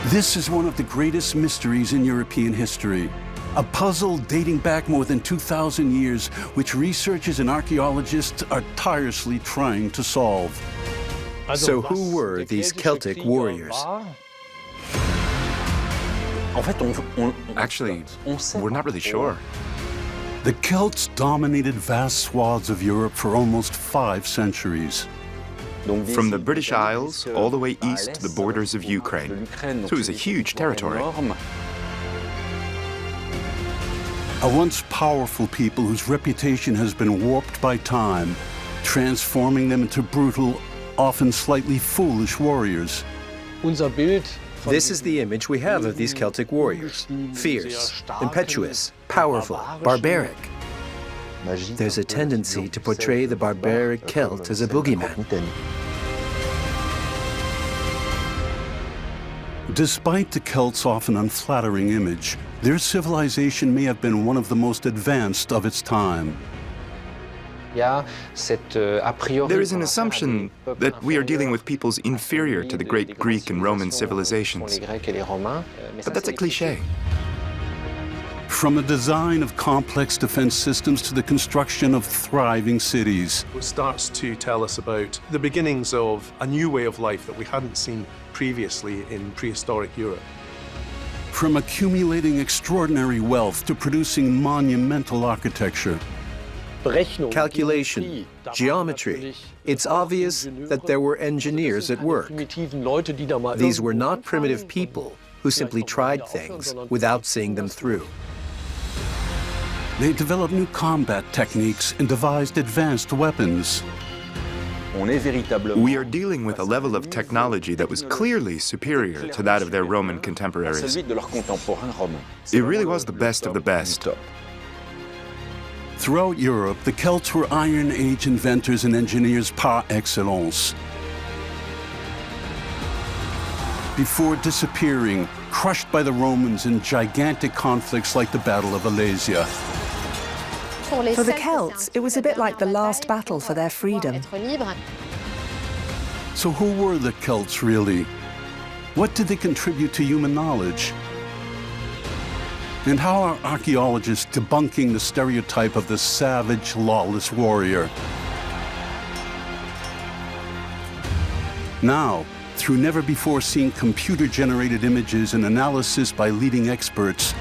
This is one of the greatest mysteries in European history. A puzzle dating back more than 2,000 years, which researchers and archaeologists are tirelessly trying to solve. So who were these Celtic warriors? Actually, we're not really sure. The Celts dominated vast swaths of Europe for almost 5 centuries. From the British Isles all the way east to the borders of Ukraine. So it was a huge territory. A once powerful people whose reputation has been warped by time, transforming them into brutal, often slightly foolish warriors. This is the image we have of these Celtic warriors. Fierce, impetuous, powerful, barbaric. There's a tendency to portray the barbaric Celt as a boogeyman. Despite the Celts' often unflattering image, their civilization may have been one of the most advanced of its time. There is an assumption that we are dealing with peoples inferior to the great Greek and Roman civilizations. But that's a cliché. From the design of complex defense systems to the construction of thriving cities. It starts to tell us about the beginnings of a new way of life that we hadn't seen previously in prehistoric Europe. From accumulating extraordinary wealth to producing monumental architecture. Calculation, geometry. It's obvious that there were engineers at work. These were not primitive people who simply tried things without seeing them through. They developed new combat techniques and devised advanced weapons. We are dealing with a level of technology that was clearly superior to that of their Roman contemporaries. It really was the best of the best. Throughout Europe, the Celts were Iron Age inventors and engineers par excellence. Before disappearing, crushed by the Romans in gigantic conflicts like the Battle of Alesia. For the Celts, it was a bit like the last battle for their freedom. So who were the Celts really? What did they contribute to human knowledge? And how are archaeologists debunking the stereotype of the savage, lawless warrior? Now, through never-before-seen computer-generated images and analysis by leading experts,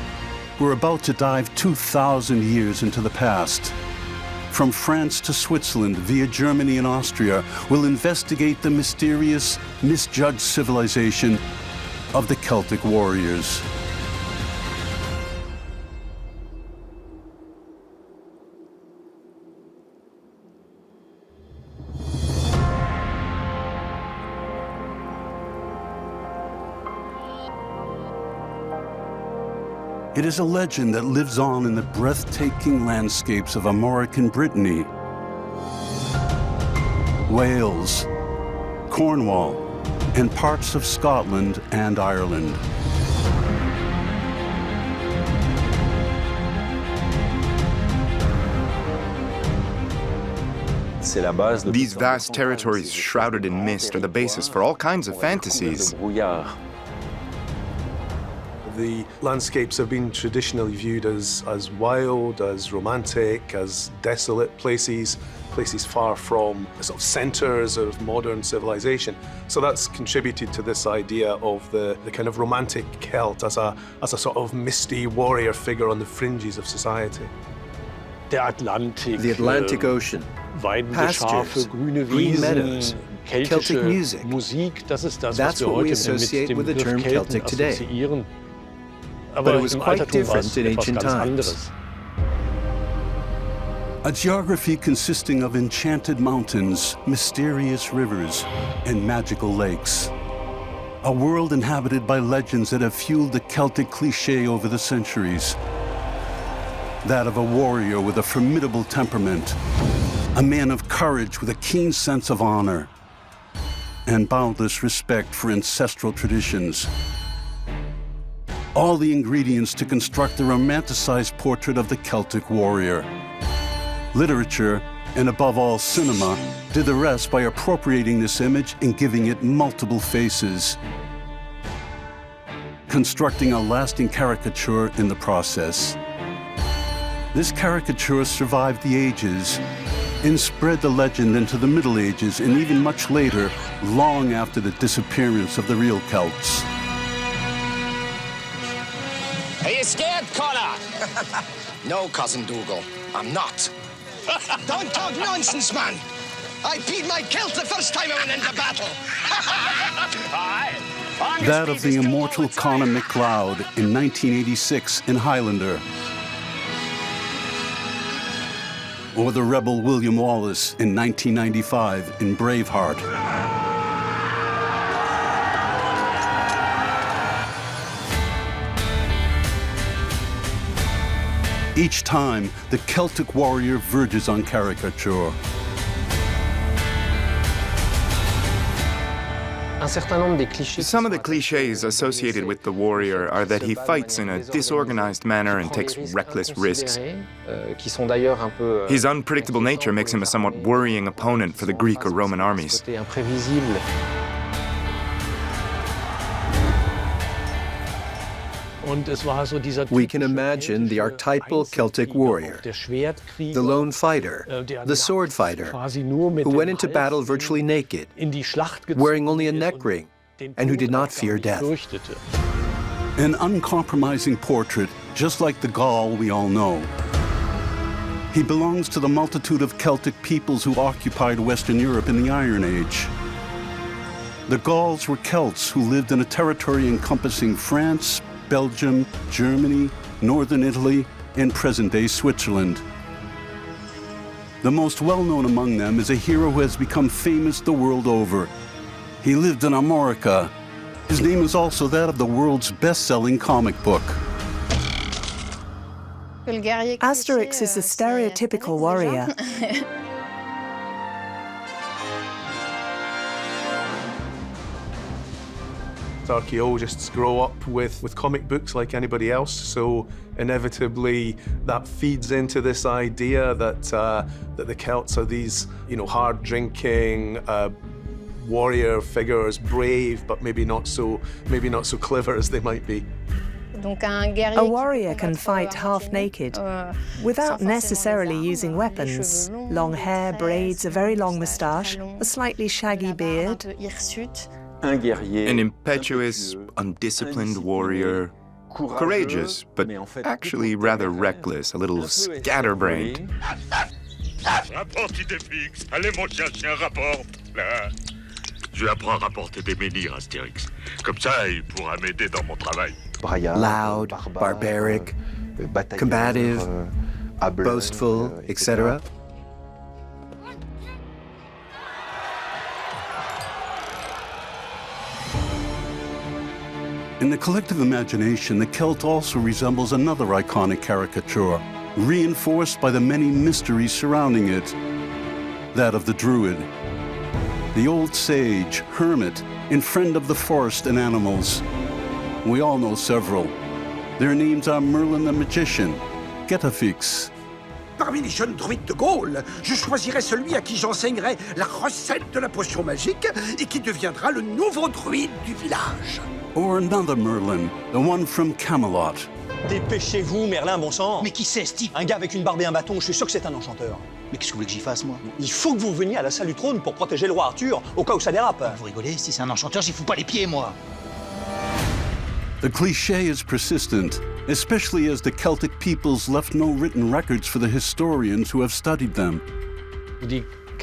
we're about to dive 2,000 years into the past. From France to Switzerland, via Germany and Austria, we'll investigate the mysterious, misjudged civilization of the Celtic warriors. It is a legend that lives on in the breathtaking landscapes of Armorican Brittany, Wales, Cornwall, and parts of Scotland and Ireland. These vast territories shrouded in mist are the basis for all kinds of fantasies. The landscapes have been traditionally viewed as wild, as romantic, as desolate places far from the sort of centers of modern civilization. So that's contributed to this idea of the kind of romantic Celt as a sort of misty warrior figure on the fringes of society. The Atlantic Ocean, pastures, green meadows, Celtic music. That's what we associate with the term Celtic today. But it was quite different in ancient times. A geography consisting of enchanted mountains, mysterious rivers, and magical lakes. A world inhabited by legends that have fueled the Celtic cliché over the centuries. That of a warrior with a formidable temperament, a man of courage with a keen sense of honor, and boundless respect for ancestral traditions. All the ingredients to construct a romanticized portrait of the Celtic warrior. Literature, and above all cinema, did the rest by appropriating this image and giving it multiple faces. constructing a lasting caricature in the process. This caricature survived the ages and spread the legend into the Middle Ages and even much later, long after the disappearance of the real Celts. Are you scared, Connor? No, Cousin Dougal, I'm not. Don't talk nonsense, man. I peed my kilt the first time I went into battle. That of the immortal Connor MacLeod in 1986 in Highlander. Or the rebel William Wallace in 1995 in Braveheart. Each time, the Celtic warrior verges on caricature. Some of the cliches associated with the warrior are that he fights in a disorganized manner and takes reckless risks. His unpredictable nature makes him a somewhat worrying opponent for the Greek or Roman armies. We can imagine the archetypal Celtic warrior, the lone fighter, the sword fighter, who went into battle virtually naked, wearing only a neck ring, and who did not fear death. An uncompromising portrait, just like the Gaul we all know. He belongs to the multitude of Celtic peoples who occupied Western Europe in the Iron Age. The Gauls were Celts who lived in a territory encompassing France, Belgium, Germany, northern Italy, and present-day Switzerland. The most well-known among them is a hero who has become famous the world over. He lived in Armorica. His name is also that of the world's best-selling comic book. Asterix is a stereotypical warrior. Archaeologists grow up with comic books like anybody else, so inevitably that feeds into this idea that that the Celts are these, hard-drinking warrior figures, brave, but maybe not so clever as they might be. A warrior can fight half naked, without necessarily using weapons. Long hair, braids, a very long moustache, a slightly shaggy beard. An impetuous, undisciplined warrior, courageous, but actually rather reckless, a little scatterbrained. Rapporte Idéfix. Allez, mon chien, rapporte. Là. Je lui apprends à rapporter des menhirs, Astérix. Comme ça, il pourra m'aider dans mon travail. Loud, barbaric, combative, boastful, etc. In the collective imagination, the Celt also resembles another iconic caricature, reinforced by the many mysteries surrounding it, that of the druid. The old sage, hermit, and friend of the forest and animals. We all know several. Their names are Merlin the Magician, Getafix. Parmi les jeunes druides de Gaule, je choisirai celui à qui j'enseignerai la recette de la potion magique et qui deviendra le nouveau druide du village. Or another Merlin, the one from Camelot. Dépêchez-vous, Merlin, bon sang. Mais qui c'est, Steve? Un gars avec une barbe et un bâton, je suis sûr que c'est un enchanteur. Mais qu'est-ce que vous voulez que j'y fasse, moi? Il faut que vous veniez à la salle du trône pour protéger le roi Arthur, au cas où ça dérape. Vous rigolez? Si c'est un enchanteur, j'y fous pas les pieds, moi. The cliché is persistent, especially as the Celtic peoples left no written records for the historians who have studied them.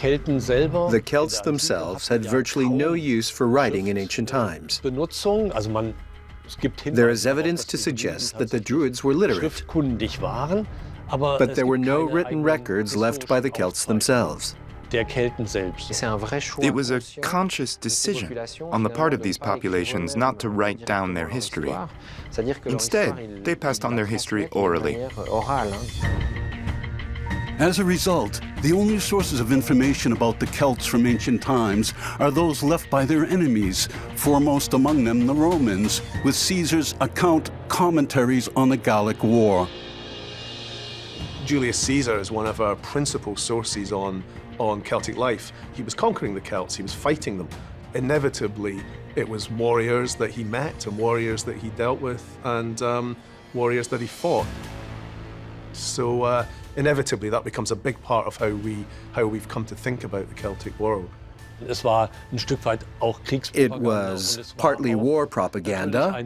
The Celts themselves had virtually no use for writing in ancient times. There is evidence to suggest that the Druids were literate, but there were no written records left by the Celts themselves. It was a conscious decision on the part of these populations not to write down their history. Instead, they passed on their history orally. As a result, the only sources of information about the Celts from ancient times are those left by their enemies, foremost among them the Romans, with Caesar's account commentaries on the Gallic War. Julius Caesar is one of our principal sources on Celtic life. He was conquering the Celts, he was fighting them. inevitably, it was warriors that he met and warriors that he dealt with and warriors that he fought. So inevitably, that becomes a big part of how we've come to think about the Celtic world. It was partly war propaganda,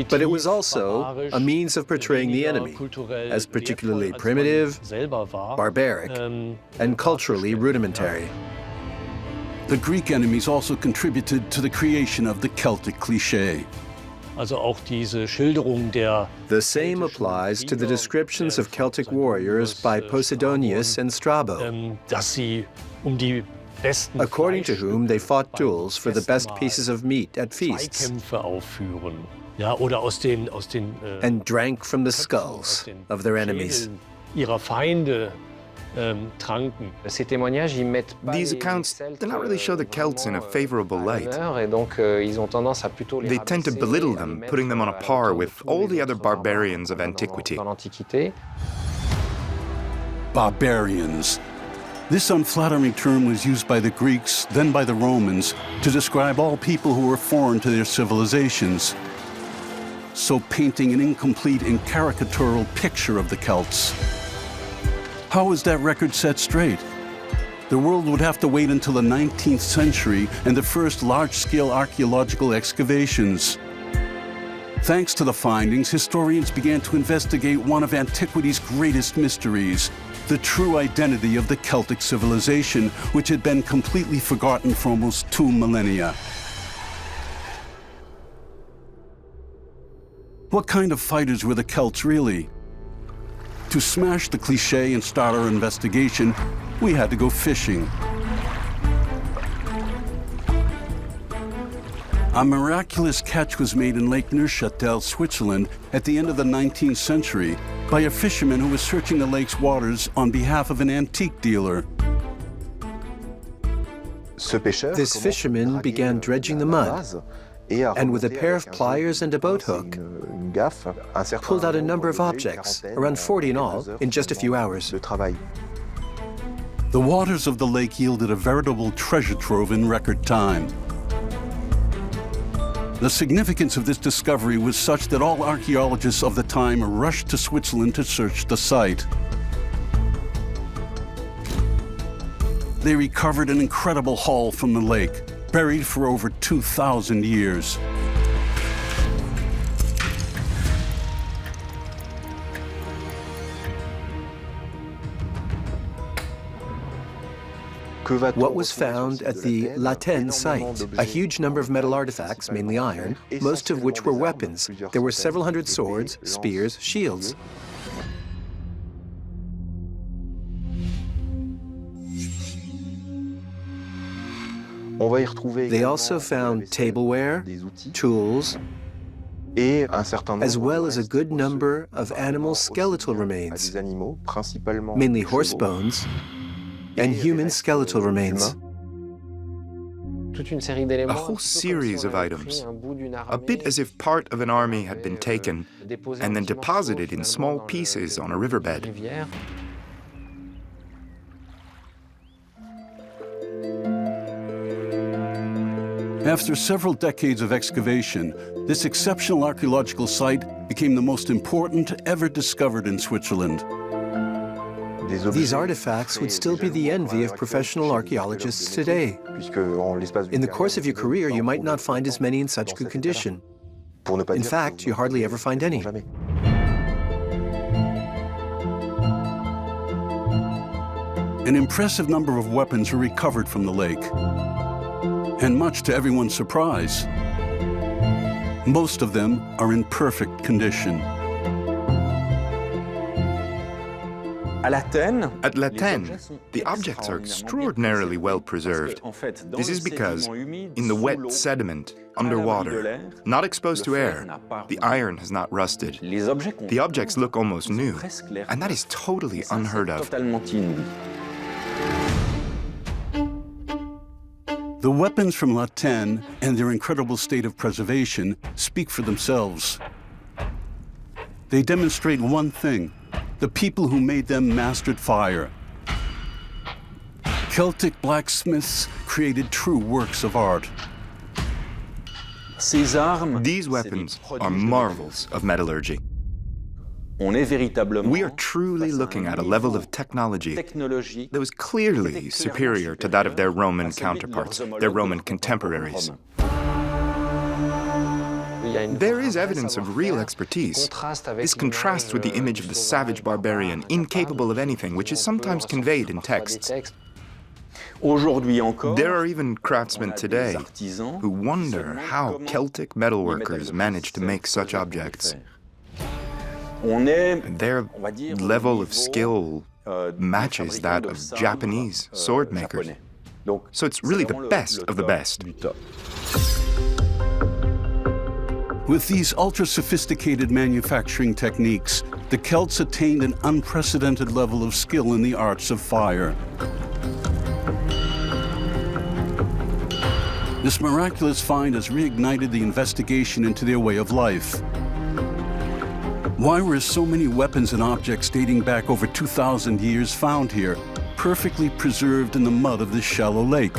but it was also a means of portraying the enemy as particularly primitive, barbaric, and culturally rudimentary. The Greek enemies also contributed to the creation of the Celtic cliché. The same applies to the descriptions of Celtic warriors by Posidonius and Strabo, according to whom they fought duels for the best pieces of meat at feasts and drank from the skulls of their enemies. These accounts do not really show the Celts in a favorable light. They tend to belittle them, putting them on a par with all the other barbarians of antiquity. Barbarians. This unflattering term was used by the Greeks, then by the Romans, to describe all people who were foreign to their civilizations, so painting an incomplete and caricatural picture of the Celts. How was that record set straight? The world would have to wait until the 19th century and the first large-scale archaeological excavations. Thanks to the findings, historians began to investigate one of antiquity's greatest mysteries, the true identity of the Celtic civilization, which had been completely forgotten for almost 2 millennia. What kind of fighters were the Celts really? To smash the cliché and start our investigation, we had to go fishing. A miraculous catch was made in Lake Neuchâtel, Switzerland, at the end of the 19th century by a fisherman who was searching the lake's waters on behalf of an antique dealer. This fisherman began dredging the mud, and with a pair of pliers and a boat hook, pulled out a number of objects, around 40 in all, in just a few hours. The waters of the lake yielded a veritable treasure trove in record time. The significance of this discovery was such that all archaeologists of the time rushed to Switzerland to search the site. They recovered an incredible haul from the lake, buried for over 2,000 years. What was found at the Tène site? A huge number of metal artifacts, mainly iron, most of which were weapons. There were several hundred swords, spears, shields. They also found tableware, tools, as well as a good number of animal skeletal remains, mainly horse bones, and human skeletal remains. A whole series of items, a bit as if part of an army had been taken and then deposited in small pieces on a riverbed. After several decades of excavation, this exceptional archaeological site became the most important ever discovered in Switzerland. These artifacts would still be the envy of professional archaeologists today. In the course of your career, you might not find as many in such good condition. In fact, you hardly ever find any. An impressive number of weapons were recovered from the lake. And much to everyone's surprise, most of them are in perfect condition. At La Tène, the objects are extraordinarily well preserved. This is because, in the wet sediment, underwater, not exposed to air, the iron has not rusted. The objects look almost new, and that is totally unheard of. The weapons from La Tène and their incredible state of preservation speak for themselves. They demonstrate one thing: the people who made them mastered fire. Celtic blacksmiths created true works of art. These weapons are marvels of metallurgy. We are truly looking at a level of technology that was clearly superior to that of their Roman counterparts, their Roman contemporaries. There is evidence of real expertise. This contrasts with the image of the savage barbarian, incapable of anything, which is sometimes conveyed in texts. There are even craftsmen today who wonder how Celtic metalworkers managed to make such objects. Their level of skill matches that of Japanese sword makers. So it's really the best of the best. With these ultra-sophisticated manufacturing techniques, the Celts attained an unprecedented level of skill in the arts of fire. This miraculous find has reignited the investigation into their way of life. Why were so many weapons and objects dating back over 2,000 years found here, perfectly preserved in the mud of this shallow lake?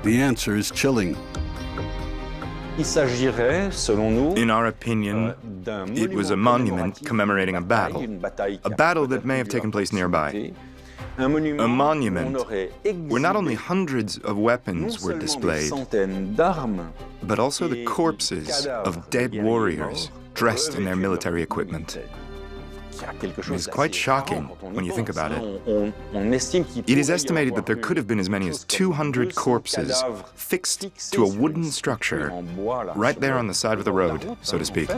The answer is chilling. In our opinion, it was a monument commemorating a battle that may have taken place nearby. A monument where not only hundreds of weapons were displayed, but also the corpses of dead warriors dressed in their military equipment. It is quite shocking when you think about it. It is estimated that there could have been as many as 200 corpses fixed to a wooden structure right there on the side of the road, so to speak.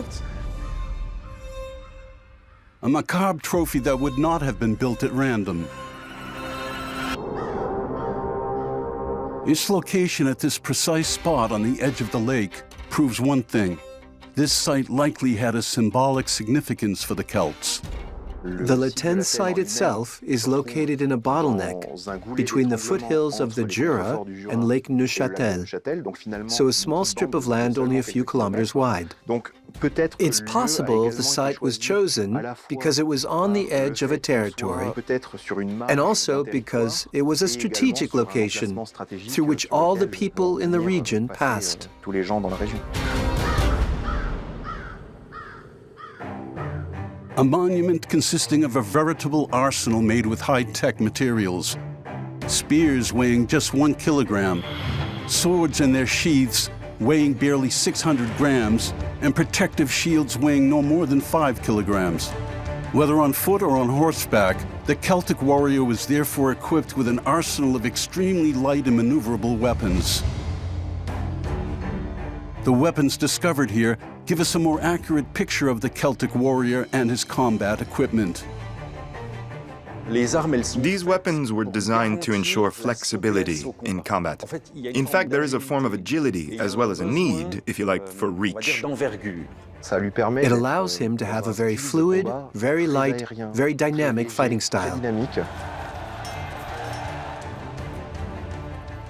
A macabre trophy that would not have been built at random. Its location at this precise spot on the edge of the lake proves one thing. This site likely had a symbolic significance for the Celts. The Tène site itself is located in a bottleneck between the foothills of the Jura and Lake Neuchâtel, so a small strip of land only a few kilometers wide. It's possible the site was chosen because it was on the edge of a territory, and also because it was a strategic location through which all the people in the region passed. A monument consisting of a veritable arsenal made with high-tech materials. Spears weighing just 1 kilogram, swords in their sheaths weighing barely 600 grams, and protective shields weighing no more than 5 kilograms. Whether on foot or on horseback, the Celtic warrior was therefore equipped with an arsenal of extremely light and maneuverable weapons. The weapons discovered here give us a more accurate picture of the Celtic warrior and his combat equipment. These weapons were designed to ensure flexibility in combat. In fact, there is a form of agility as well as a need, if you like, for reach. It allows him to have a very fluid, very light, very dynamic fighting style.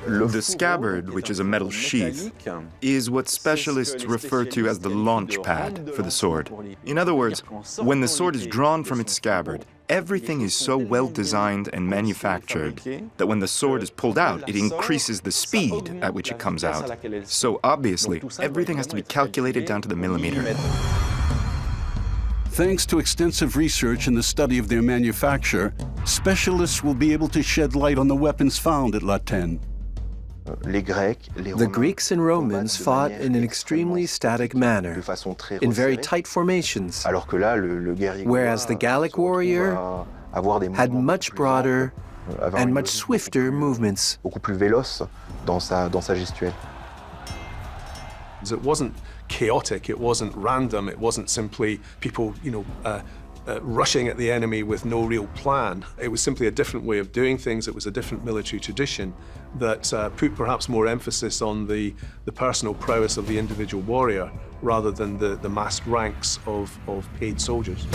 The scabbard, which is a metal sheath, is what specialists refer to as the launch pad for the sword. In other words, when the sword is drawn from its scabbard, everything is so well designed and manufactured that when the sword is pulled out, it increases the speed at which it comes out. So obviously, everything has to be calculated down to the millimeter. Thanks to extensive research and the study of their manufacture, specialists will be able to shed light on the weapons found at Tène. The Greeks and Romans fought in an extremely static manner, in very tight formations, whereas the Gallic warrior had much broader and much swifter movements. It wasn't chaotic, it wasn't random, it wasn't simply people, rushing at the enemy with no real plan. It was simply a different way of doing things. It was a different military tradition that put perhaps more emphasis on the personal prowess of the individual warrior rather than the massed ranks of paid soldiers.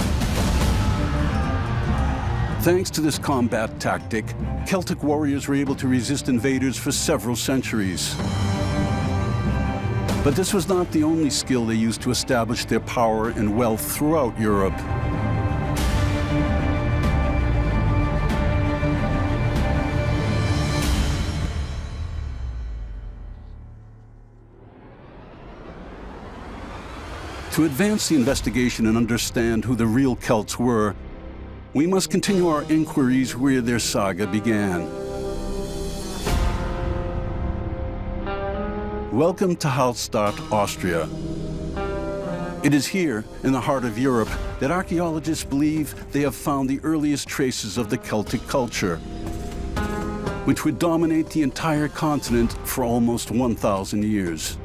Thanks to this combat tactic, Celtic warriors were able to resist invaders for several centuries. But this was not the only skill they used to establish their power and wealth throughout Europe. To advance the investigation and understand who the real Celts were, we must continue our inquiries where their saga began. Welcome to Hallstatt, Austria. It is here, in the heart of Europe, that archaeologists believe they have found the earliest traces of the Celtic culture, which would dominate the entire continent for almost 1,000 years.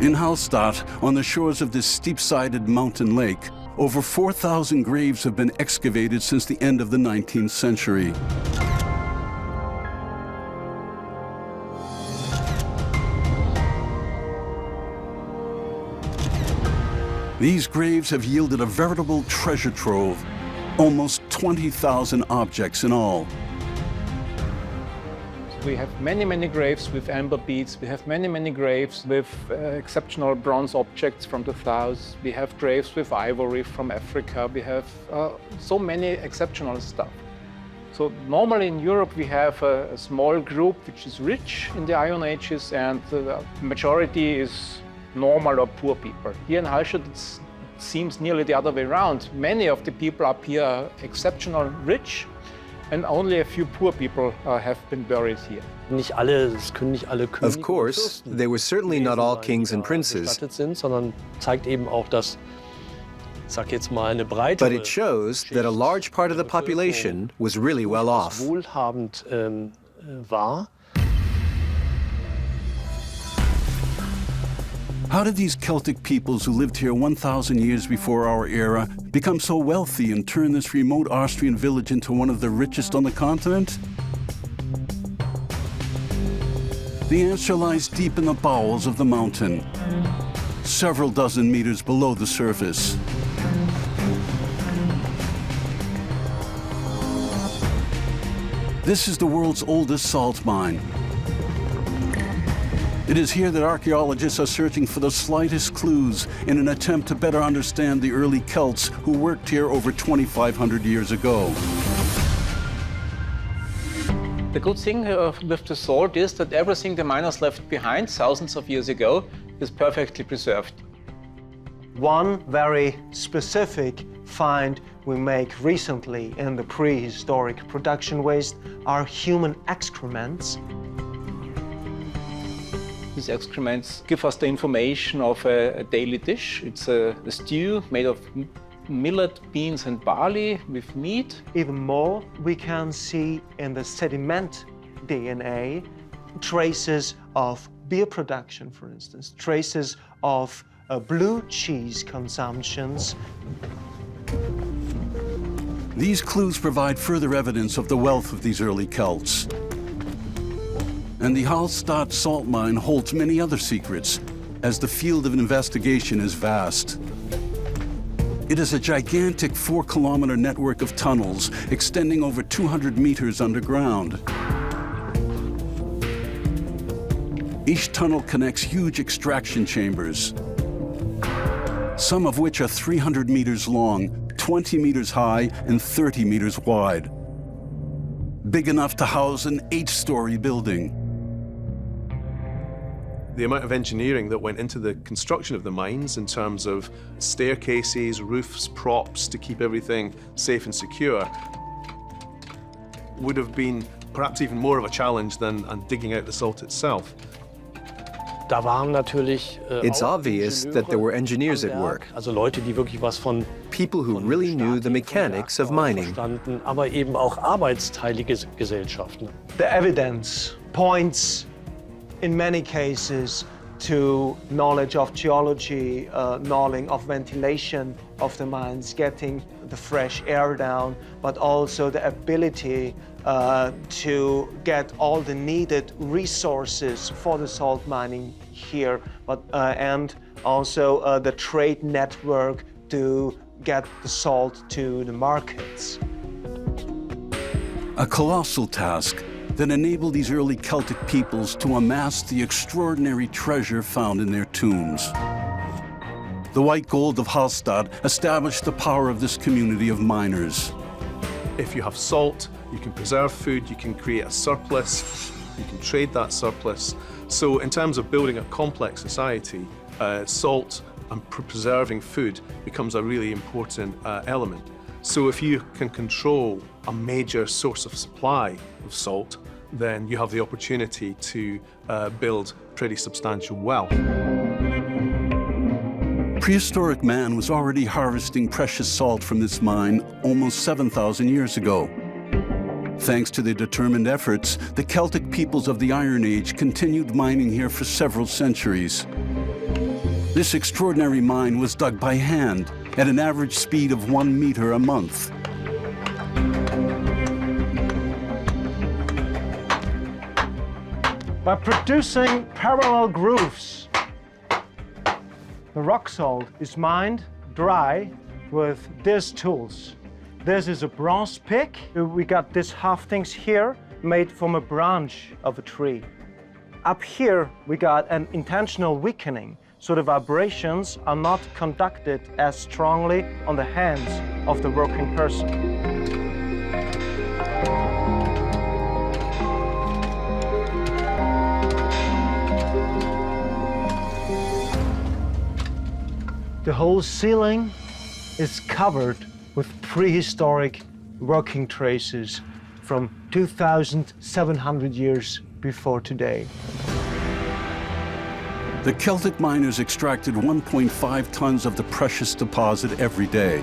In Hallstatt, on the shores of this steep-sided mountain lake, over 4,000 graves have been excavated since the end of the 19th century. These graves have yielded a veritable treasure trove, almost 20,000 objects in all. We have many graves with amber beads. We have many graves with exceptional bronze objects from the south. We have graves with ivory from Africa. We have so many exceptional stuff. So normally in Europe we have a small group which is rich in the Iron Ages, and the majority is normal or poor people. Here in Hallstatt it seems nearly the other way around. Many of the people up here are exceptional rich, and only a few poor people have been buried here. Of course, they were certainly not all kings and princes, but it shows that a large part of the population was really well off. How did these Celtic peoples who lived here 1,000 years before our era become so wealthy and turn this remote Austrian village into one of the richest on the continent? The answer lies deep in the bowels of the mountain, several dozen meters below the surface. This is the world's oldest salt mine. It is here that archaeologists are searching for the slightest clues in an attempt to better understand the early Celts who worked here over 2,500 years ago. The good thing with the salt is that everything the miners left behind thousands of years ago is perfectly preserved. One very specific find we make recently in the prehistoric production waste are human excrements. These excrements give us the information of a daily dish. It's a stew made of millet, beans and barley with meat. Even more, we can see in the sediment DNA traces of beer production, for instance, traces of blue cheese consumptions. These clues provide further evidence of the wealth of these early Celts. And the Hallstatt salt mine holds many other secrets, as the field of investigation is vast. It is a gigantic 4-kilometer network of tunnels extending over 200 meters underground. Each tunnel connects huge extraction chambers, some of which are 300 meters long, 20 meters high, and 30 meters wide. Big enough to house an 8-story building. The amount of engineering that went into the construction of the mines in terms of staircases, roofs, props to keep everything safe and secure would have been perhaps even more of a challenge than digging out the salt itself. It's obvious that there were engineers at work, people who really knew the mechanics of mining. The evidence points in many cases to knowledge of geology, knowledge of ventilation of the mines, getting the fresh air down, but also the ability to get all the needed resources for the salt mining here, but and also the trade network to get the salt to the markets. A colossal task that enabled these early Celtic peoples to amass the extraordinary treasure found in their tombs. The white gold of Hallstatt established the power of this community of miners. If you have salt, you can preserve food, you can create a surplus. You can trade that surplus. So in terms of building a complex society, salt and preserving food becomes a really important element. So if you can control a major source of supply of salt, then you have the opportunity to build pretty substantial wealth. Prehistoric man was already harvesting precious salt from this mine almost 7,000 years ago. Thanks to their determined efforts, the Celtic peoples of the Iron Age continued mining here for several centuries. This extraordinary mine was dug by hand at an average speed of 1 meter a month. By producing parallel grooves, the rock salt is mined dry with these tools. This is a bronze pick. We got these haftings here made from a branch of a tree. Up here, we got an intentional weakening, so the vibrations are not conducted as strongly on the hands of the working person. The whole ceiling is covered with prehistoric working traces from 2,700 years before today. The Celtic miners extracted 1.5 tons of the precious deposit every day.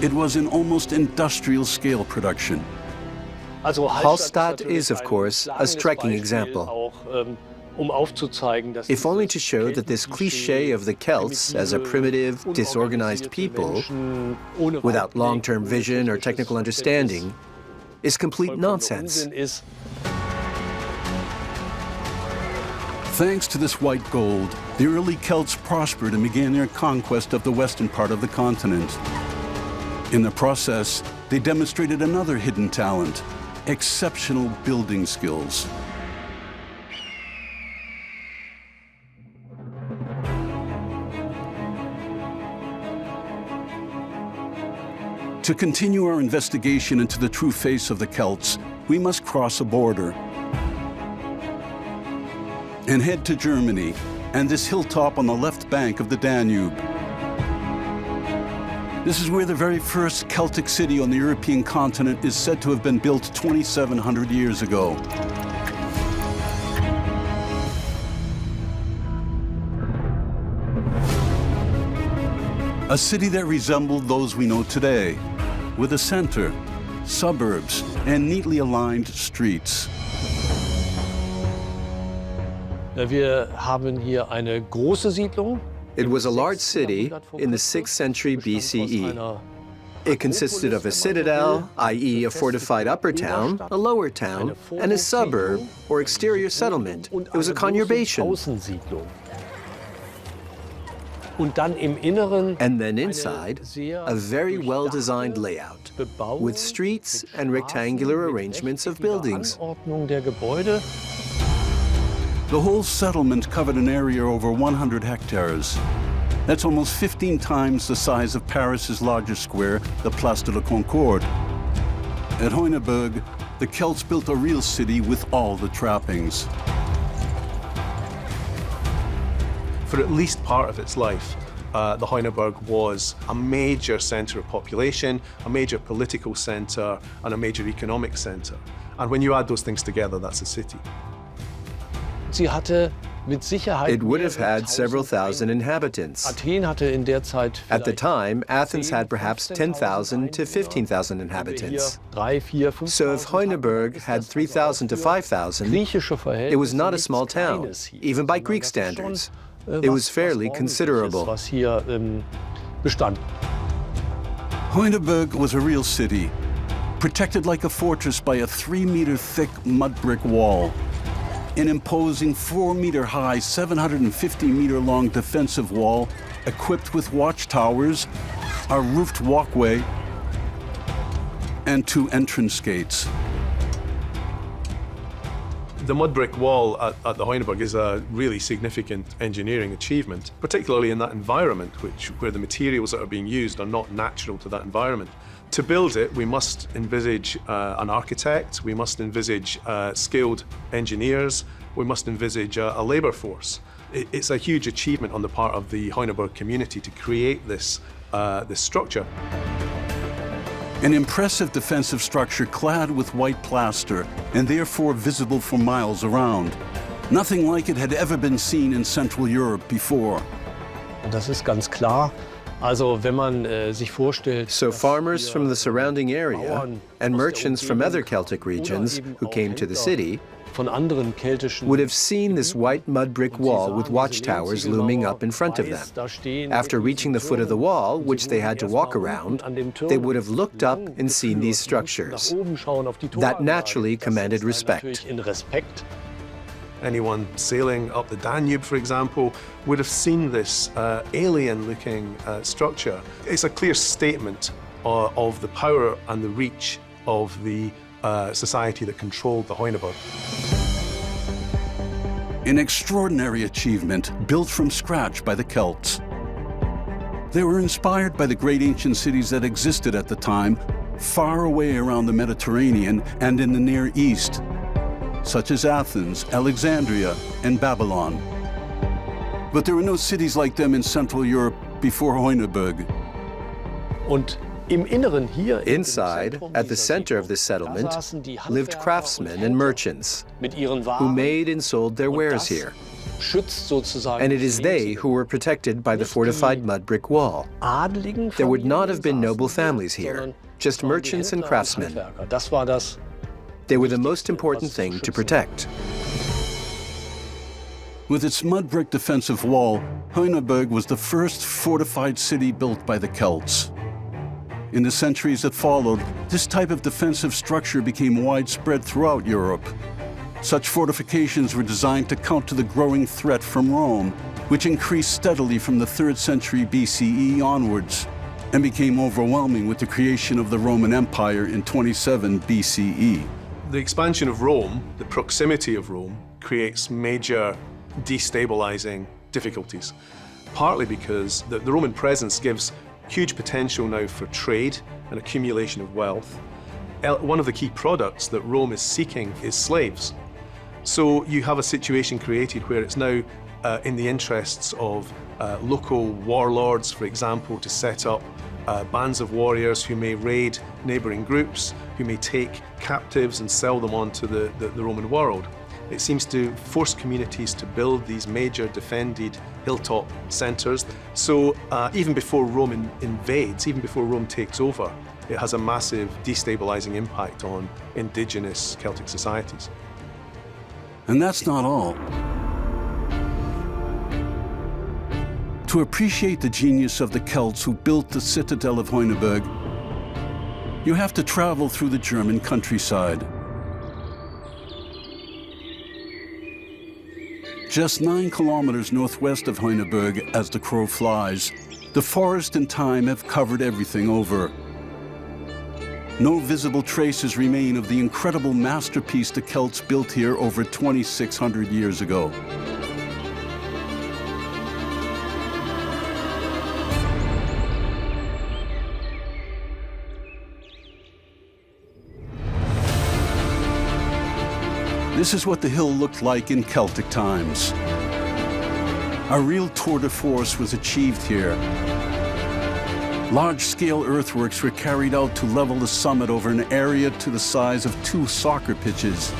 It was an almost industrial scale production. Hallstatt is, of course, a striking example. If only to show that this cliché of the Celts as a primitive, disorganized people, without long-term vision or technical understanding, is complete nonsense. Thanks to this white gold, the early Celts prospered and began their conquest of the western part of the continent. In the process, they demonstrated another hidden talent: exceptional building skills. To continue our investigation into the true face of the Celts, we must cross a border and head to Germany and this hilltop on the left bank of the Danube. This is where the very first Celtic city on the European continent is said to have been built 2,700 years ago. A city that resembled those we know today, with a center, suburbs, and neatly aligned streets. Wir haben hier eine große Siedlung. It was a large city in the 6th century BCE. It consisted of a citadel, i.e. a fortified upper town, a lower town, and a suburb, or exterior settlement. It was a conurbation. And then inside, a very well-designed layout, with streets and rectangular arrangements of buildings. The whole settlement covered an area over 100 hectares. That's almost 15 times the size of Paris's largest square, the Place de la Concorde. At Heuneberg, the Celts built a real city with all the trappings. For at least part of its life, the Heuneberg was a major center of population, a major political center, and a major economic center. And when you add those things together, that's a city. It would have had several thousand inhabitants. At the time, Athens had perhaps 10,000 to 15,000 inhabitants. So if Heuneberg had 3,000 to 5,000, it was not a small town, even by Greek standards. It was fairly considerable. Heuneberg was a real city, protected like a fortress by a 3-meter-thick mud brick wall. An imposing 4-meter-high, 750-meter-long defensive wall equipped with watchtowers, a roofed walkway, and 2 entrance gates. The mud brick wall at the Heuneburg is a really significant engineering achievement, particularly in that environment where the materials that are being used are not natural to that environment. To build it, we must envisage an architect, we must envisage skilled engineers, we must envisage a labour force. It's a huge achievement on the part of the Heuneburg community to create this structure. An impressive defensive structure clad with white plaster and therefore visible for miles around. Nothing like it had ever been seen in Central Europe before. Das ist ganz klar. Also, wenn man sich vorstellt, so farmers from the surrounding area and merchants from other Celtic regions who came to the city would have seen this white mud brick wall with watchtowers looming up in front of them. After reaching the foot of the wall, which they had to walk around, they would have looked up and seen these structures. That naturally commanded respect. Anyone sailing up the Danube, for example, would have seen this alien-looking structure. It's a clear statement of the power and the reach of the society that controlled the Heuneburg. An extraordinary achievement built from scratch by the Celts. They were inspired by the great ancient cities that existed at the time, far away around the Mediterranean and in the Near East, such as Athens, Alexandria, and Babylon. But there were no cities like them in Central Europe before Heuneburg. Inside, at the center of this settlement, lived craftsmen and merchants who made and sold their wares here. And it is they who were protected by the fortified mud brick wall. There would not have been noble families here, just merchants and craftsmen. They were the most important thing to protect. With its mud brick defensive wall, Heuneburg was the first fortified city built by the Celts. In the centuries that followed, this type of defensive structure became widespread throughout Europe. Such fortifications were designed to counter the growing threat from Rome, which increased steadily from the 3rd century BCE onwards, and became overwhelming with the creation of the Roman Empire in 27 BCE. The expansion of Rome, the proximity of Rome, creates major destabilizing difficulties, partly because the Roman presence gives huge potential now for trade and accumulation of wealth. One of the key products that Rome is seeking is slaves. So you have a situation created where it's now in the interests of local warlords, for example, to set up bands of warriors who may raid neighboring groups, who may take captives and sell them on to the Roman world. It seems to force communities to build these major defended hilltop centers. So even before Rome invades, even before Rome takes over, it has a massive destabilizing impact on indigenous Celtic societies. And that's not all. To appreciate the genius of the Celts who built the citadel of Heuneburg, you have to travel through the German countryside. Just 9 kilometers northwest of Heuneburg as the crow flies, the forest and time have covered everything over. No visible traces remain of the incredible masterpiece the Celts built here over 2,600 years ago. This is what the hill looked like in Celtic times. A real tour de force was achieved here. Large-scale earthworks were carried out to level the summit over an area to the size of 2 soccer pitches.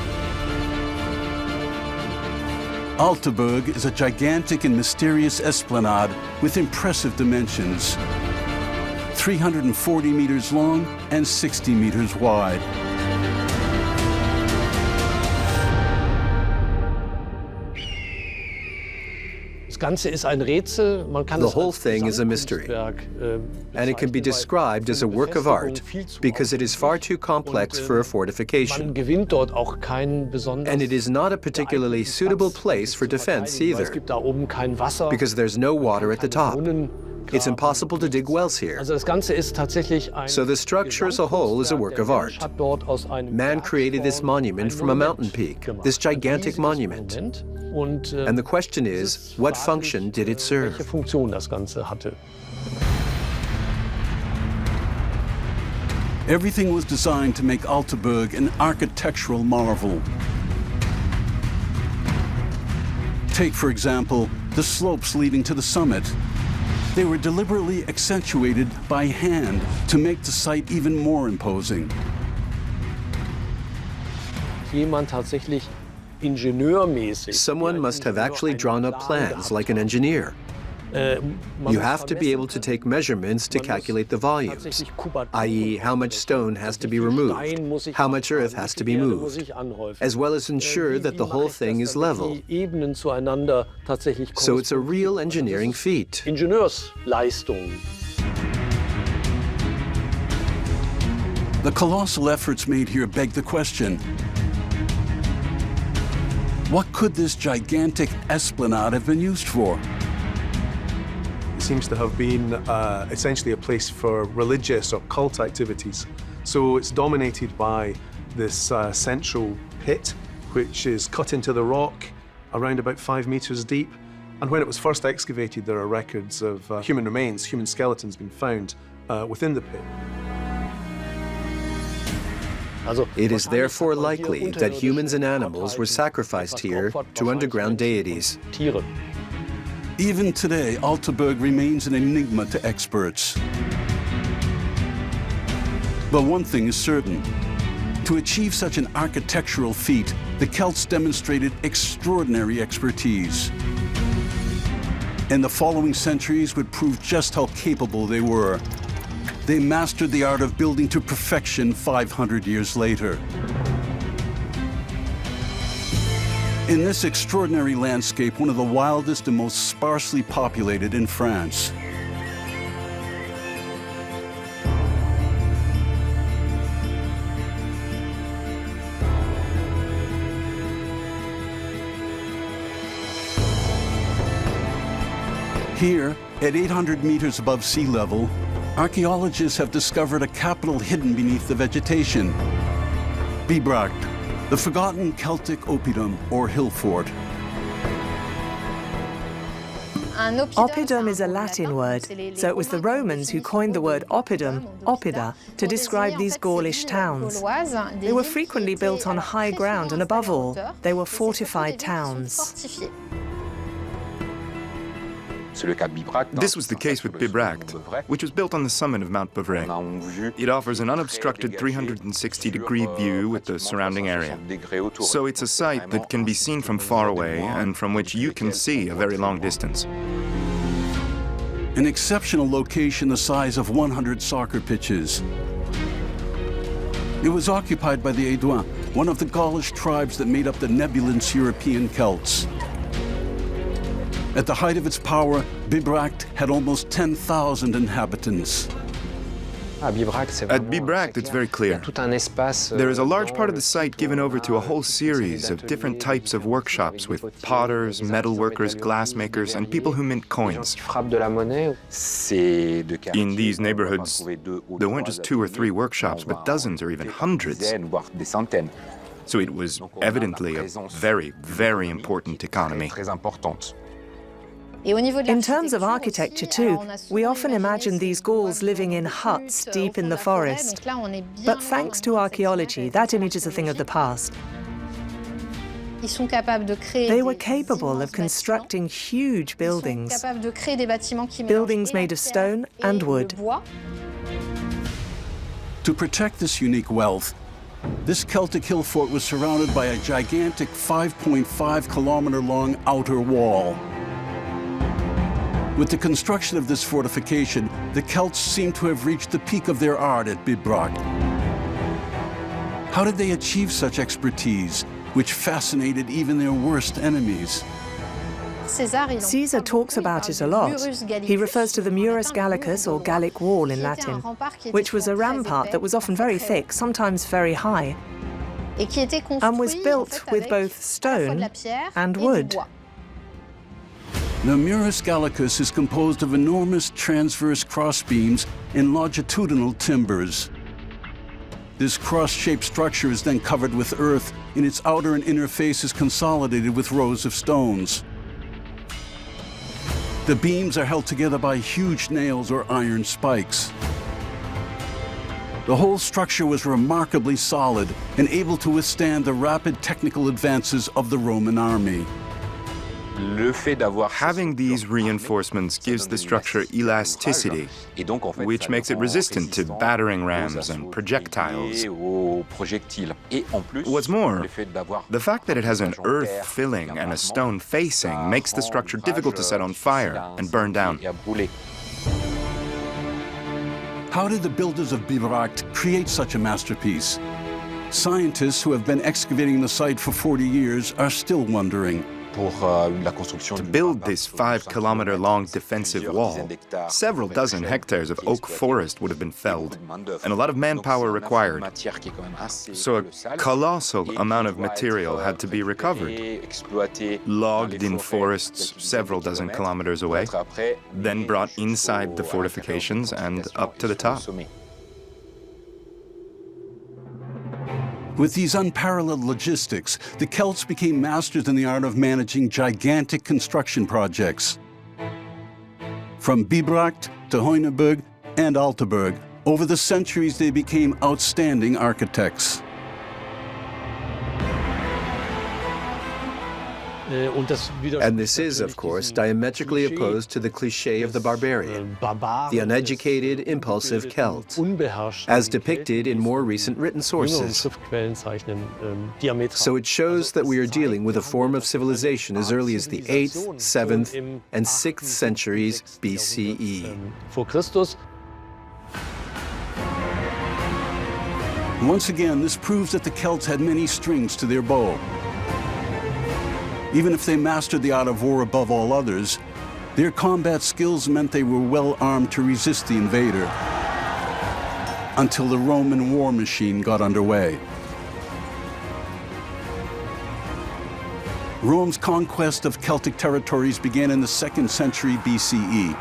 Alteberg is a gigantic and mysterious esplanade with impressive dimensions. 340 meters long and 60 meters wide. The whole thing is a mystery, and it can be described as a work of art because it is far too complex for a fortification. And it is not a particularly suitable place for defense either, because there's no water at the top. It's impossible to dig wells here. So the structure as a whole is a work of art. Man created this monument from a mountain peak, this gigantic monument. And the question is, what function did it serve? Everything was designed to make Altenburg an architectural marvel. Take, for example, the slopes leading to the summit. They were deliberately accentuated by hand to make the site even more imposing. Someone must have actually drawn up plans like an engineer. You have to be able to take measurements to calculate the volumes, i.e. how much stone has to be removed, how much earth has to be moved, as well as ensure that the whole thing is level. So it's a real engineering feat. The colossal efforts made here beg the question, what could this gigantic esplanade have been used for? It seems to have been essentially a place for religious or cult activities. So it's dominated by this central pit, which is cut into the rock around about 5 meters deep. And when it was first excavated, there are records of human remains, human skeletons being found within the pit. It is therefore likely that humans and animals were sacrificed here to underground deities. Even today, Altenburg remains an enigma to experts. But one thing is certain. To achieve such an architectural feat, the Celts demonstrated extraordinary expertise. And the following centuries would prove just how capable they were. They mastered the art of building to perfection 500 years later. In this extraordinary landscape, one of the wildest and most sparsely populated in France. Here, at 800 meters above sea level, archaeologists have discovered a capital hidden beneath the vegetation. Bibracte, the forgotten Celtic oppidum or hill fort. Oppidum is a Latin word, so it was the Romans who coined the word oppidum, oppida, to describe these Gaulish towns. They were frequently built on high ground, and above all, they were fortified towns. This was the case with Bibracte, which was built on the summit of Mount Bibracte. It offers an unobstructed 360-degree view with the surrounding area. So it's a site that can be seen from far away and from which you can see a very long distance. An exceptional location the size of 100 soccer pitches. It was occupied by the Édouins, one of the Gaulish tribes that made up the nebulous European Celts. At the height of its power, Bibracte had almost 10,000 inhabitants. At Bibracte, it's very clear. There is a large part of the site given over to a whole series of different types of workshops with potters, metalworkers, glassmakers, and people who mint coins. In these neighborhoods, there weren't just 2 or 3 workshops, but dozens or even hundreds. So it was evidently a very, very important economy. In terms of architecture too, we often imagine these Gauls living in huts deep in the forest. But thanks to archaeology, that image is a thing of the past. They were capable of constructing huge buildings, buildings made of stone and wood. To protect this unique wealth, this Celtic hill fort was surrounded by a gigantic 5.5-kilometer-long outer wall. With the construction of this fortification, the Celts seem to have reached the peak of their art at Bibracte. How did they achieve such expertise, which fascinated even their worst enemies? Caesar talks about it a lot. He refers to the Murus Gallicus, or Gallic wall in Latin, which was a rampart that was often very thick, sometimes very high, and was built with both stone and wood. The Murus Gallicus is composed of enormous transverse crossbeams and longitudinal timbers. This cross-shaped structure is then covered with earth, and its outer and inner face is consolidated with rows of stones. The beams are held together by huge nails or iron spikes. The whole structure was remarkably solid and able to withstand the rapid technical advances of the Roman army. Having these reinforcements gives the structure elasticity, which makes it resistant to battering rams and projectiles. What's more, the fact that it has an earth filling and a stone facing makes the structure difficult to set on fire and burn down. How did the builders of Bibracte create such a masterpiece? Scientists who have been excavating the site for 40 years are still wondering. To build this 5-kilometer-long defensive wall, several dozen hectares of oak forest would have been felled, and a lot of manpower required. So a colossal amount of material had to be recovered, logged in forests several dozen kilometers away, then brought inside the fortifications and up to the top. With these unparalleled logistics, the Celts became masters in the art of managing gigantic construction projects. From Bibracte to Heuneburg and Altenburg, over the centuries they became outstanding architects. And this is, of course, diametrically opposed to the cliché of the barbarian, the uneducated, impulsive Celt, as depicted in more recent written sources. So it shows that we are dealing with a form of civilization as early as the 8th, 7th, and 6th centuries BCE. Once again, this proves that the Celts had many strings to their bow. Even if they mastered the art of war above all others, their combat skills meant they were well armed to resist the invader until the Roman war machine got underway. Rome's conquest of Celtic territories began in the 2nd century BCE,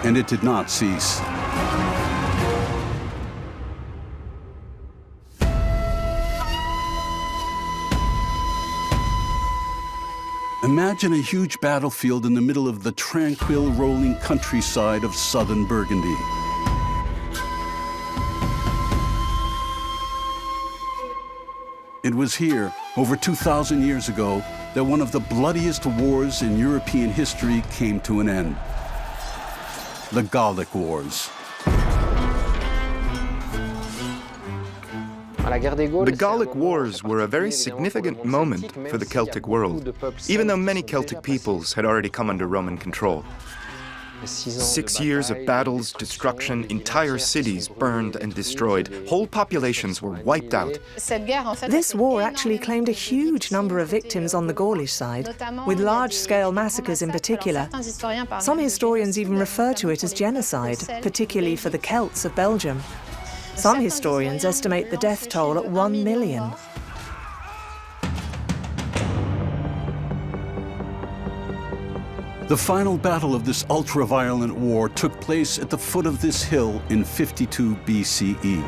and it did not cease. Imagine a huge battlefield in the middle of the tranquil, rolling countryside of southern Burgundy. It was here, over 2,000 years ago, that one of the bloodiest wars in European history came to an end. The Gallic Wars. The Gallic Wars were a very significant moment for the Celtic world, even though many Celtic peoples had already come under Roman control. 6 years of battles, destruction, entire cities burned and destroyed, whole populations were wiped out. This war actually claimed a huge number of victims on the Gaulish side, with large-scale massacres in particular. Some historians even refer to it as genocide, particularly for the Celts of Belgium. Some historians estimate the death toll at 1 million. The final battle of this ultra-violent war took place at the foot of this hill in 52 BCE.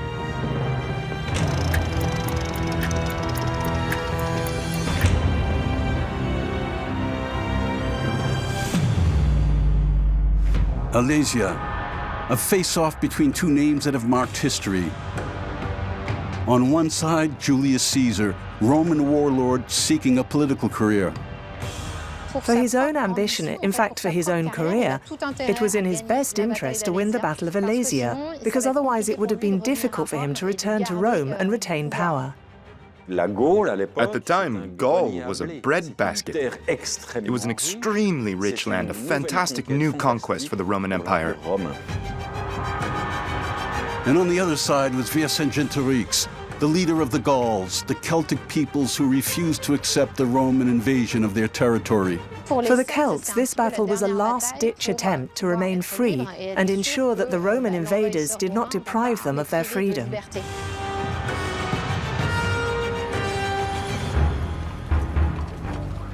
Alesia, a face-off between two names that have marked history. On one side, Julius Caesar, Roman warlord seeking a political career. For his own ambition, in fact for his own career, it was in his best interest to win the Battle of Alesia, because otherwise it would have been difficult for him to return to Rome and retain power. At the time, Gaul was a breadbasket. It was an extremely rich land, a fantastic new conquest for the Roman Empire. And on the other side was Vercingetorix, the leader of the Gauls, the Celtic peoples who refused to accept the Roman invasion of their territory. For the Celts, this battle was a last-ditch attempt to remain free and ensure that the Roman invaders did not deprive them of their freedom.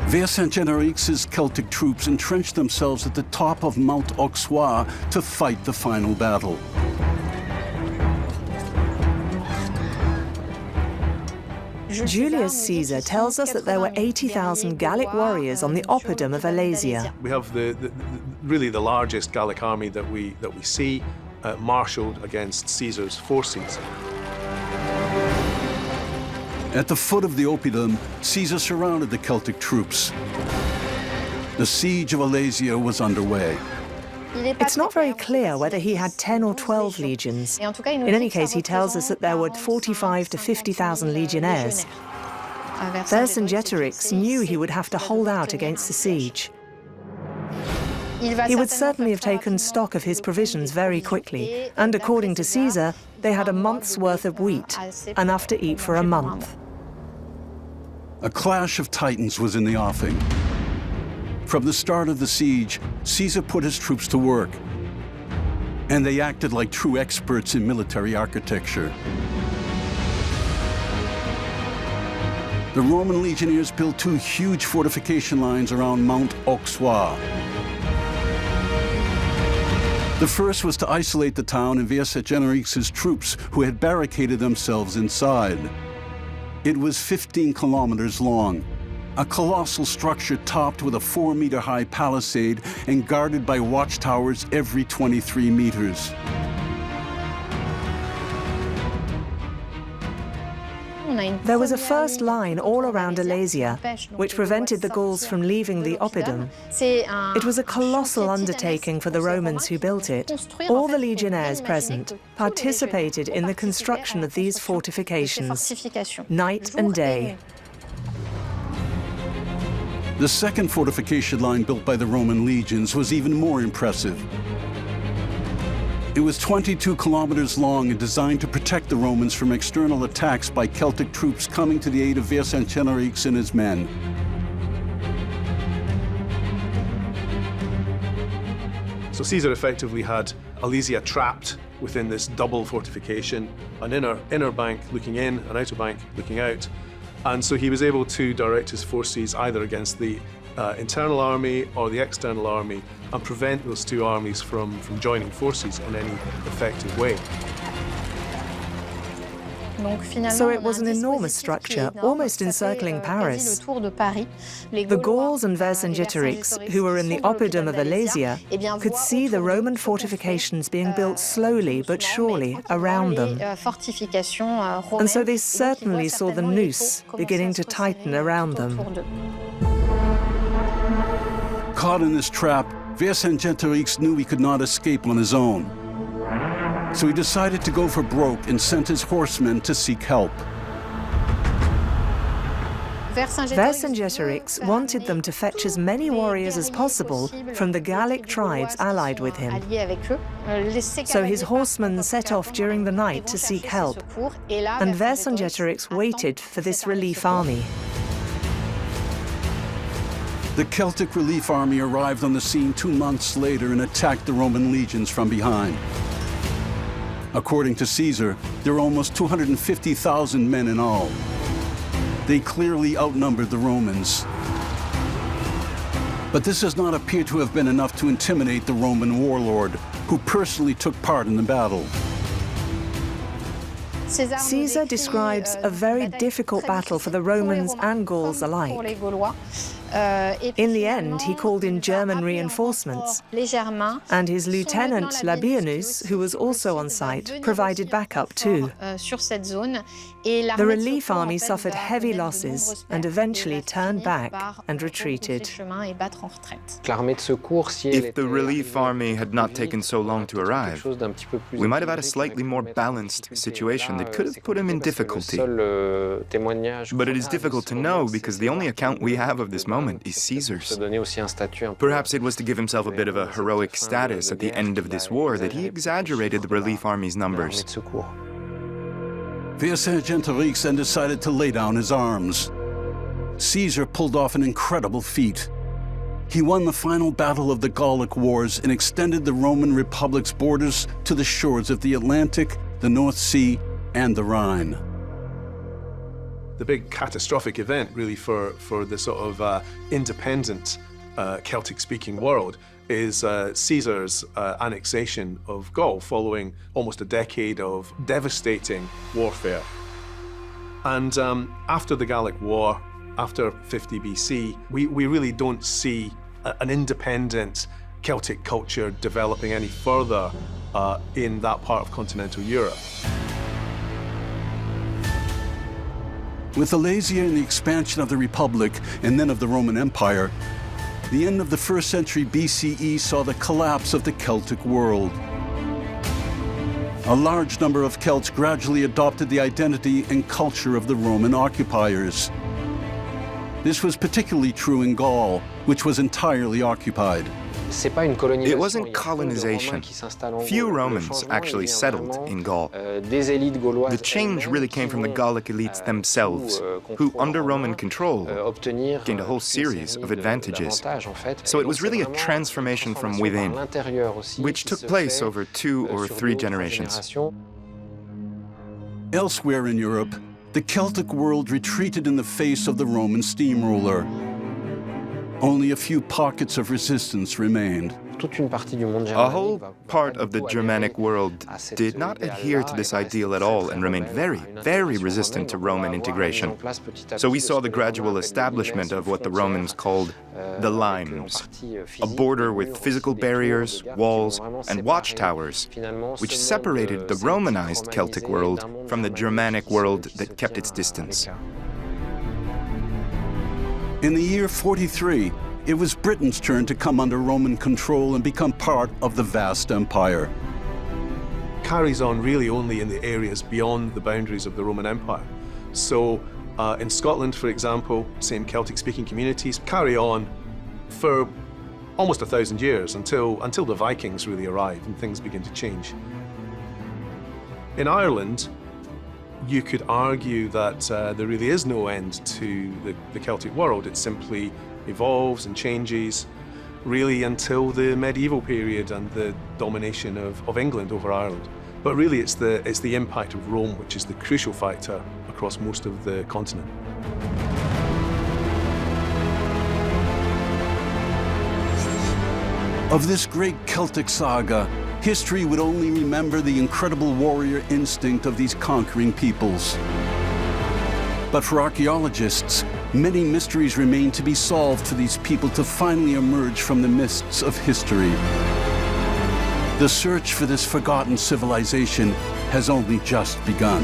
Vercingetorix's Celtic troops entrenched themselves at the top of Mount Auxois to fight the final battle. Julius Caesar tells us that there were 80,000 Gallic warriors on the oppidum of Alesia. We have really the largest Gallic army that we see marshaled against Caesar's forces. At the foot of the oppidum, Caesar surrounded the Celtic troops. The siege of Alesia was underway. It's not very clear whether he had 10 or 12 legions. In any case, he tells us that there were 45 to 50,000 legionnaires. Vercingetorix knew he would have to hold out against the siege. He would certainly have taken stock of his provisions very quickly, and according to Caesar, they had a month's worth of wheat, enough to eat for a month. A clash of titans was in the offing. From the start of the siege, Caesar put his troops to work, and they acted like true experts in military architecture. The Roman legionnaires built two huge fortification lines around Mount Auxois. The first was to isolate the town and Vercingetorix's troops, who had barricaded themselves inside. It was 15 kilometers long, a colossal structure topped with a 4-meter-high palisade and guarded by watchtowers every 23 meters. There was a first line all around Alesia, which prevented the Gauls from leaving the oppidum. It was a colossal undertaking for the Romans who built it. All the legionnaires present participated in the construction of these fortifications, night and day. The second fortification line built by the Roman legions was even more impressive. It was 22 kilometers long and designed to protect the Romans from external attacks by Celtic troops coming to the aid of Vercingetorix and his men. So Caesar effectively had Alesia trapped within this double fortification, an inner bank looking in, an outer bank looking out. And so he was able to direct his forces either against the internal army or the external army and prevent those two armies from joining forces in any effective way. So it was an enormous structure, almost encircling Paris. The Gauls and Vercingetorix, who were in the oppidum of Alesia, could see the Roman fortifications being built slowly but surely around them. And so they certainly saw the noose beginning to tighten around them. Caught in this trap, Vercingetorix knew he could not escape on his own. So he decided to go for broke and sent his horsemen to seek help. Vercingetorix wanted them to fetch as many warriors as possible from the Gallic tribes allied with him. So his horsemen set off during the night to seek help, and Vercingetorix waited for this relief army. The Celtic relief army arrived on the scene 2 months later and attacked the Roman legions from behind. According to Caesar, there were almost 250,000 men in all. They clearly outnumbered the Romans. But this does not appear to have been enough to intimidate the Roman warlord, who personally took part in the battle. Caesar describes a very difficult battle for the Romans and Gauls alike. In the end, he called in German reinforcements, and his lieutenant Labienus, who was also on site, provided backup too. The relief army suffered heavy losses and eventually turned back and retreated. If the relief army had not taken so long to arrive, we might have had a slightly more balanced situation that could have put him in difficulty. But it is difficult to know because the only account we have of this moment is Caesar's. Perhaps it was to give himself a bit of a heroic status at the end of this war that he exaggerated the relief army's numbers. Vercingetorix then decided to lay down his arms. Caesar pulled off an incredible feat. He won the final battle of the Gallic Wars and extended the Roman Republic's borders to the shores of the Atlantic, the North Sea, and the Rhine. The big catastrophic event, really, for the sort of independent Celtic-speaking world is Caesar's annexation of Gaul, following almost a decade of devastating warfare. And after the Gallic War, after 50 BC, we really don't see an independent Celtic culture developing any further in that part of continental Europe. With Alesia and the expansion of the Republic and then of the Roman Empire, the end of the 1st century BCE saw the collapse of the Celtic world. A large number of Celts gradually adopted the identity and culture of the Roman occupiers. This was particularly true in Gaul, which was entirely occupied. It wasn't colonization. Few Romans actually settled in Gaul. The change really came from the Gallic elites themselves, who, under Roman control, gained a whole series of advantages. So it was really a transformation from within, which took place over 2 or 3 generations. Elsewhere in Europe, the Celtic world retreated in the face of the Roman steamroller. Only a few pockets of resistance remained. A whole part of the Germanic world did not adhere to this ideal at all and remained very, very resistant to Roman integration. So we saw the gradual establishment of what the Romans called the limes, a border with physical barriers, walls, and watchtowers, which separated the Romanized Celtic world from the Germanic world that kept its distance. In the year 43, it was Britain's turn to come under Roman control and become part of the vast empire. Carries on really only in the areas beyond the boundaries of the Roman Empire. So in Scotland, for example, same Celtic-speaking communities carry on for almost 1,000 years until the Vikings really arrive and things begin to change. In Ireland, you could argue that there really is no end to the Celtic world. It simply evolves and changes really until the medieval period and the domination of England over Ireland. But really it's the impact of Rome which is the crucial factor across most of the continent. Of this great Celtic saga, history would only remember the incredible warrior instinct of these conquering peoples. But for archaeologists, many mysteries remain to be solved for these people to finally emerge from the mists of history. The search for this forgotten civilization has only just begun.